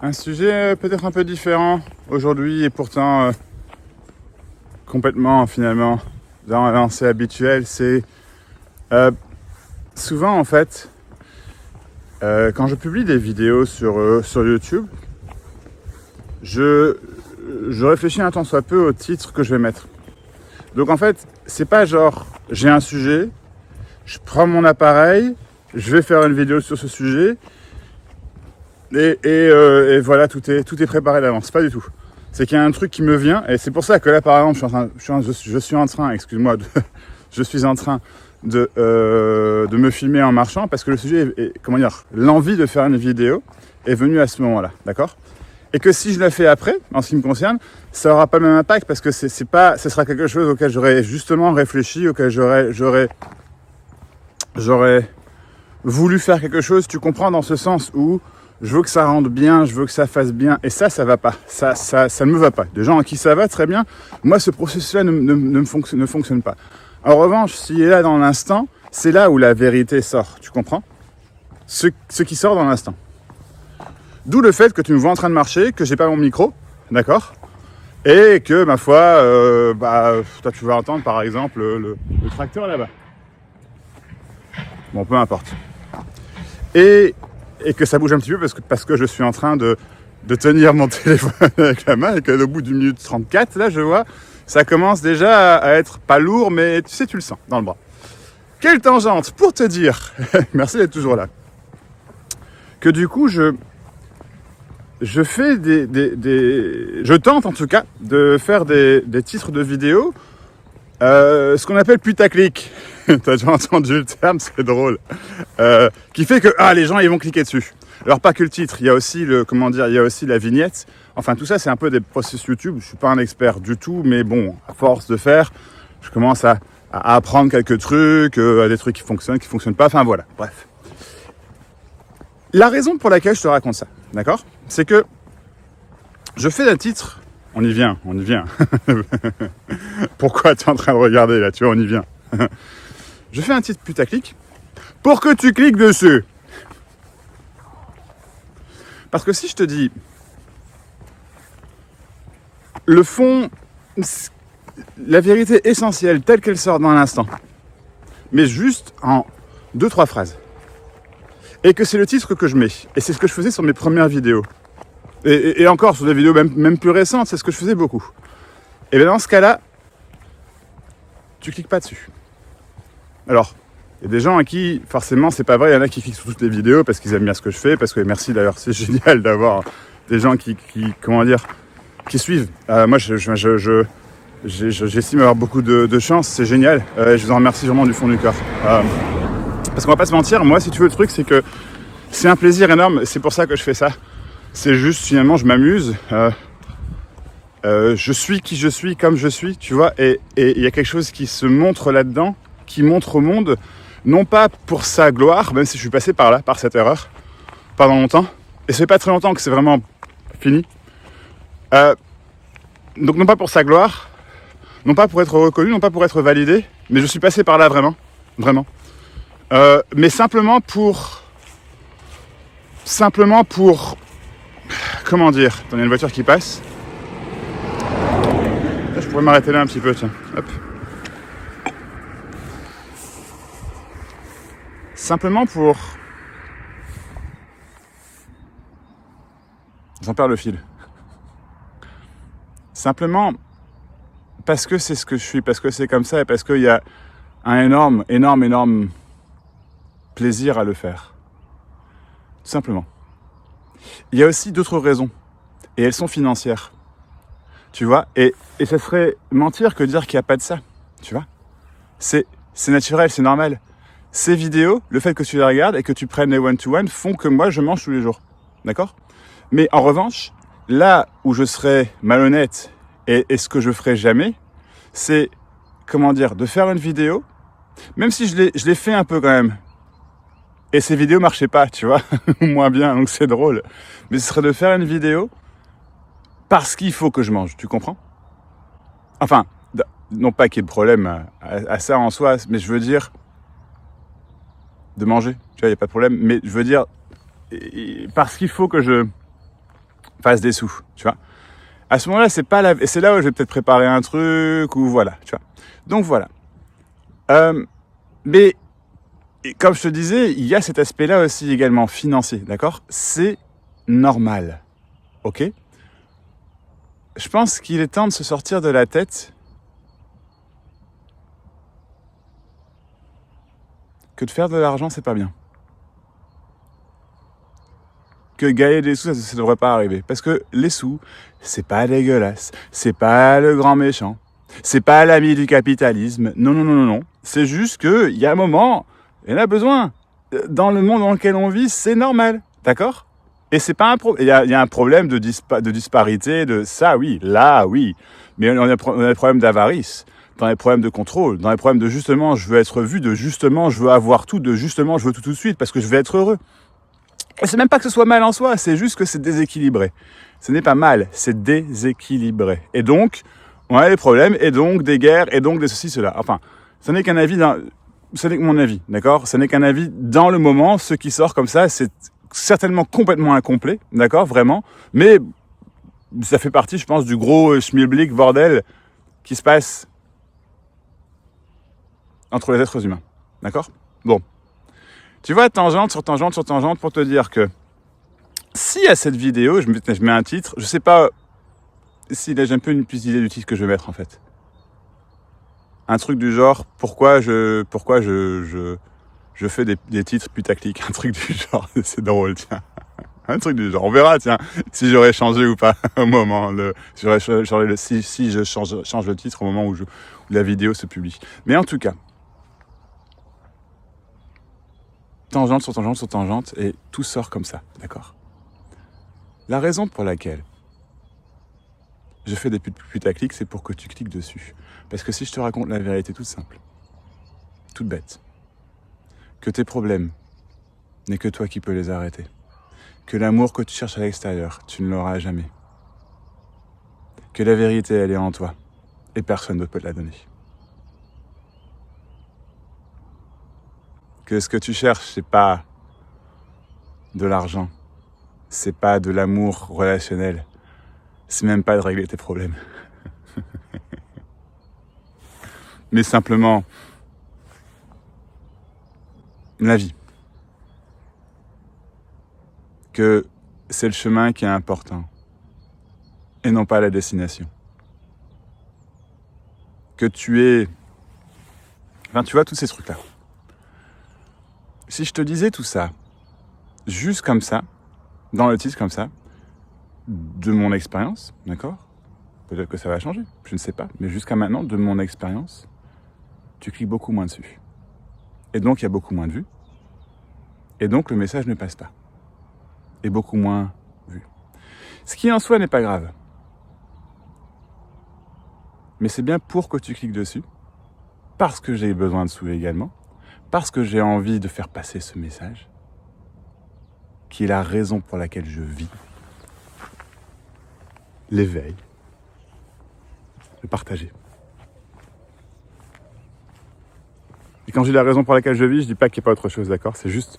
Un sujet peut-être un peu différent aujourd'hui et pourtant complètement finalement dans un lancé habituel, c'est souvent en fait quand je publie des vidéos sur YouTube, je réfléchis un tant soit peu au titre que je vais mettre. Donc en fait, c'est pas genre j'ai un sujet, je prends mon appareil, je vais faire une vidéo sur ce sujet et voilà, tout est préparé d'avance. Pas du tout. C'est qu'il y a un truc qui me vient et c'est pour ça que là par exemple je suis en train de me filmer en marchant parce que le sujet comment dire, l'envie de faire une vidéo est venue à ce moment-là, d'accord ? Et que si je la fais après, en ce qui me concerne, ça n'aura pas le même impact parce que ce sera quelque chose auquel j'aurais justement réfléchi, auquel j'aurais voulu faire quelque chose, tu comprends, dans ce sens où je veux que ça rentre bien, je veux que ça fasse bien, et ça va pas, ça ne me va pas. Des gens à qui ça va très bien, moi ce processus-là ne fonctionne pas. En revanche, s'il est là dans l'instant, c'est là où la vérité sort, tu comprends ? Ce qui sort dans l'instant. D'où le fait que tu me vois en train de marcher, que j'ai pas mon micro, d'accord ? Et que, ma foi, toi tu vas entendre par exemple le tracteur là-bas. Bon, peu importe. Et que ça bouge un petit peu parce que je suis en train de tenir mon téléphone avec la main et qu'au bout d'une minute 34, là je vois, ça commence déjà à être pas lourd, mais tu sais, tu le sens dans le bras. Quelle tangente pour te dire, merci d'être toujours là, que du coup je fais je tente en tout cas de faire des titres de vidéos, ce qu'on appelle putaclic. T'as déjà entendu le terme, c'est drôle. Qui fait que les gens ils vont cliquer dessus. Alors pas que le titre, il y a aussi il y a aussi la vignette. Enfin tout ça c'est un peu des processus YouTube. Je suis pas un expert du tout, mais bon, à force de faire, je commence à apprendre quelques trucs, des trucs qui fonctionnent pas. Enfin voilà, bref. La raison pour laquelle je te raconte ça, d'accord ? C'est que je fais un titre. On y vient. Pourquoi tu es en train de regarder là ? Tu vois, on y vient. Je fais un titre putaclic pour que tu cliques dessus. Parce que si je te dis le fond, la vérité essentielle telle qu'elle sort dans l'instant, mais juste en 2-3 phrases, et que c'est le titre que je mets, et c'est ce que je faisais sur mes premières vidéos, et encore sur des vidéos même plus récentes, c'est ce que je faisais beaucoup. Et bien dans ce cas-là, tu cliques pas dessus. Alors, il y a des gens à qui, forcément, c'est pas vrai, il y en a qui cliquent sur toutes les vidéos parce qu'ils aiment bien ce que je fais, parce que merci d'ailleurs, c'est génial d'avoir des gens qui suivent. Moi, j'estime avoir beaucoup de chance, c'est génial. Je vous en remercie vraiment du fond du cœur. Parce qu'on va pas se mentir, moi, si tu veux, le truc, c'est que c'est un plaisir énorme, c'est pour ça que je fais ça. C'est juste, finalement, je m'amuse. Je suis qui je suis, comme je suis, tu vois, et il y a quelque chose qui se montre là-dedans, qui montre au monde, non pas pour sa gloire, même si je suis passé par là, par cette erreur, pendant longtemps, et ça fait pas très longtemps que c'est vraiment fini. Donc non pas pour sa gloire, non pas pour être reconnu, non pas pour être validé, mais je suis passé par là vraiment. Mais simplement pour, comment dire, attends, il y a une voiture qui passe. Là, je pourrais m'arrêter là un petit peu, tiens, hop. Simplement pour... J'en perds le fil. Simplement parce que c'est ce que je suis, parce que c'est comme ça et parce qu'il y a un énorme plaisir à le faire. Tout simplement. Il y a aussi d'autres raisons. Et elles sont financières. Tu vois ? Et ça serait mentir que de dire qu'il n'y a pas de ça. Tu vois ? C'est naturel, c'est normal. Ces vidéos, le fait que tu les regardes et que tu prennes les one-to-one font que moi je mange tous les jours. D'accord ? Mais en revanche, là où je serais malhonnête et ce que je ferai jamais, c'est, de faire une vidéo, même si je l'ai fait un peu quand même. Et ces vidéos marchaient pas, tu vois, moins bien, donc c'est drôle. Mais ce serait de faire une vidéo parce qu'il faut que je mange, tu comprends ? Enfin, non pas qu'il y ait de problème à ça en soi, mais je veux dire de manger, tu vois, il n'y a pas de problème, mais je veux dire parce qu'il faut que je fasse des sous, tu vois. À ce moment-là, c'est là où je vais peut-être préparer un truc, ou voilà, tu vois. Donc voilà. Mais comme je te disais, il y a cet aspect-là aussi également financier, d'accord? C'est normal, ok? Je pense qu'il est temps de se sortir de la tête que de faire de l'argent, c'est pas bien. Que gagner des sous, ça devrait pas arriver. Parce que les sous, c'est pas dégueulasse. C'est pas le grand méchant. C'est pas l'ami du capitalisme. Non, non, non, non, non. C'est juste qu'il y a un moment, il y en a besoin. Dans le monde dans lequel on vit, c'est normal. D'accord? Et c'est pas un problème. Il y a un problème de disparité, de ça, oui. Là, oui. Mais on a des problèmes d'avarice. Dans les problèmes de contrôle. Dans les problèmes de justement, je veux être vu. De justement, je veux avoir tout. De justement, je veux tout de suite parce que je vais être heureux. Et c'est même pas que ce soit mal en soi, c'est juste que c'est déséquilibré. Ce n'est pas mal, c'est déséquilibré. Et donc, on a des problèmes, et donc des guerres, et donc des ceci, cela. Enfin, ce n'est qu'un avis, ce n'est que mon avis, d'accord? Ce n'est qu'un avis dans le moment. Ce qui sort comme ça, c'est certainement complètement incomplet, d'accord? Vraiment. Mais ça fait partie, je pense, du gros schmilblick bordel qui se passe entre les êtres humains, d'accord? Bon. Tu vois, tangente sur tangente sur tangente pour te dire que si à cette vidéo, je mets un titre, je sais pas si là j'ai un peu une plus idée du titre que je vais mettre en fait. Un truc du genre, pourquoi je fais des titres putaclic, un truc du genre, c'est drôle, tiens. Un truc du genre, on verra, tiens, si j'aurais changé ou pas au moment, si je change le titre au moment où la vidéo se publie. Mais en tout cas, tangente sur tangente sur tangente, et tout sort comme ça, d'accord? La raison pour laquelle je fais des putaclics, c'est pour que tu cliques dessus. Parce que si je te raconte la vérité toute simple, toute bête, que tes problèmes n'est que toi qui peux les arrêter, que l'amour que tu cherches à l'extérieur, tu ne l'auras jamais, que la vérité, elle est en toi, et personne ne peut te la donner. Que ce que tu cherches, c'est pas de l'argent, c'est pas de l'amour relationnel, c'est même pas de régler tes problèmes. Mais simplement la vie. Que c'est le chemin qui est important et non pas la destination. Que tu es... Enfin, tu vois, tous ces trucs-là. Si je te disais tout ça, juste comme ça, dans le titre comme ça, de mon expérience, d'accord? Peut-être que ça va changer, je ne sais pas. Mais jusqu'à maintenant, de mon expérience, tu cliques beaucoup moins dessus. Et donc, il y a beaucoup moins de vues. Et donc, le message ne passe pas. Et beaucoup moins vu. Ce qui en soi n'est pas grave. Mais c'est bien pour que tu cliques dessus, parce que j'ai besoin de sous également, parce que j'ai envie de faire passer ce message, qui est la raison pour laquelle je vis, l'éveil, le partager. Et quand je dis la raison pour laquelle je vis, je dis pas qu'il n'y a pas autre chose, d'accord? C'est juste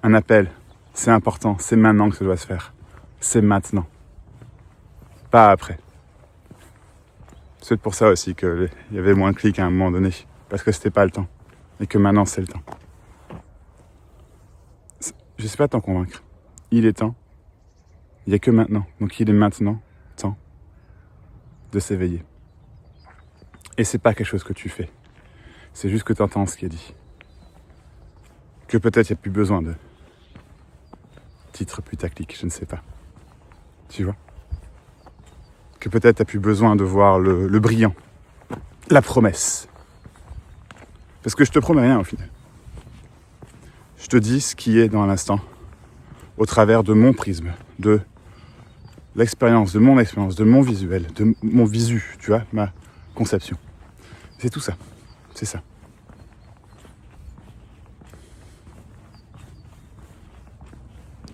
un appel. C'est important. C'est maintenant que ça doit se faire. C'est maintenant. Pas après. C'est pour ça aussi qu'il y avait moins de clics à un moment donné. Parce que c'était pas le temps. Et que maintenant, c'est le temps. Je sais pas t'en convaincre. Il est temps. Il n'y a que maintenant. Donc il est maintenant temps de s'éveiller. Et c'est pas quelque chose que tu fais. C'est juste que tu entends ce qui est dit. Que peut-être il n'y a plus besoin de titre putaclic, je ne sais pas. Tu vois? Que peut-être tu n'as plus besoin de voir le brillant, la promesse. Parce que je te promets rien au final. Je te dis ce qui est dans l'instant, au travers de mon prisme, de l'expérience, de mon visuel, de mon visu, tu vois, ma conception. C'est tout ça. C'est ça.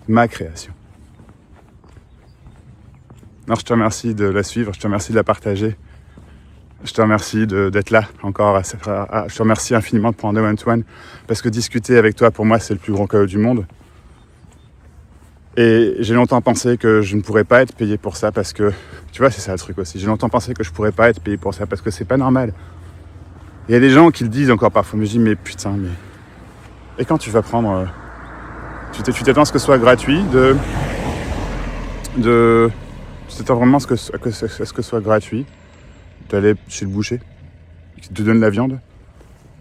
Ma création. Alors je te remercie de la suivre, je te remercie de la partager. Je te remercie d'être là encore. Je te remercie infiniment de prendre one-to-one parce que discuter avec toi, pour moi, c'est le plus grand cadeau du monde. Et j'ai longtemps pensé que je ne pourrais pas être payé pour ça parce que, tu vois, c'est ça le truc aussi. J'ai longtemps pensé que je pourrais pas être payé pour ça parce que c'est pas normal. Il y a des gens qui le disent encore parfois, mais je dis, mais putain, mais... Et quand tu vas prendre... tu t'attends à ce que ce soit gratuit, tu t'attends vraiment à ce que ce soit gratuit, d'aller chez le boucher, qui te donne la viande.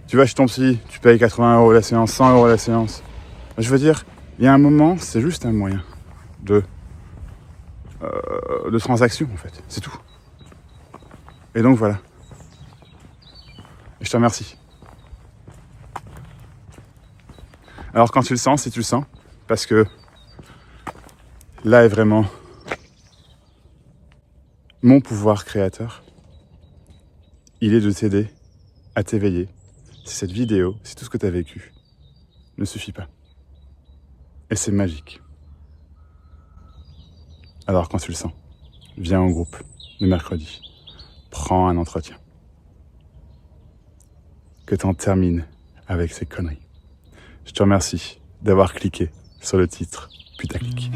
Tu vas chez ton psy, tu payes 80 € la séance, 100 € la séance. Je veux dire, il y a un moment, c'est juste un moyen de transaction, en fait. C'est tout. Et donc, voilà. Et je te remercie. Alors, quand tu le sens, si tu le sens, parce que là est vraiment mon pouvoir créateur. Il est de t'aider à t'éveiller. Si cette vidéo, si tout ce que tu as vécu ne suffit pas. Et c'est magique. Alors, quand tu le sens, viens en groupe le mercredi. Prends un entretien. Que t'en termines avec ces conneries. Je te remercie d'avoir cliqué sur le titre putaclic.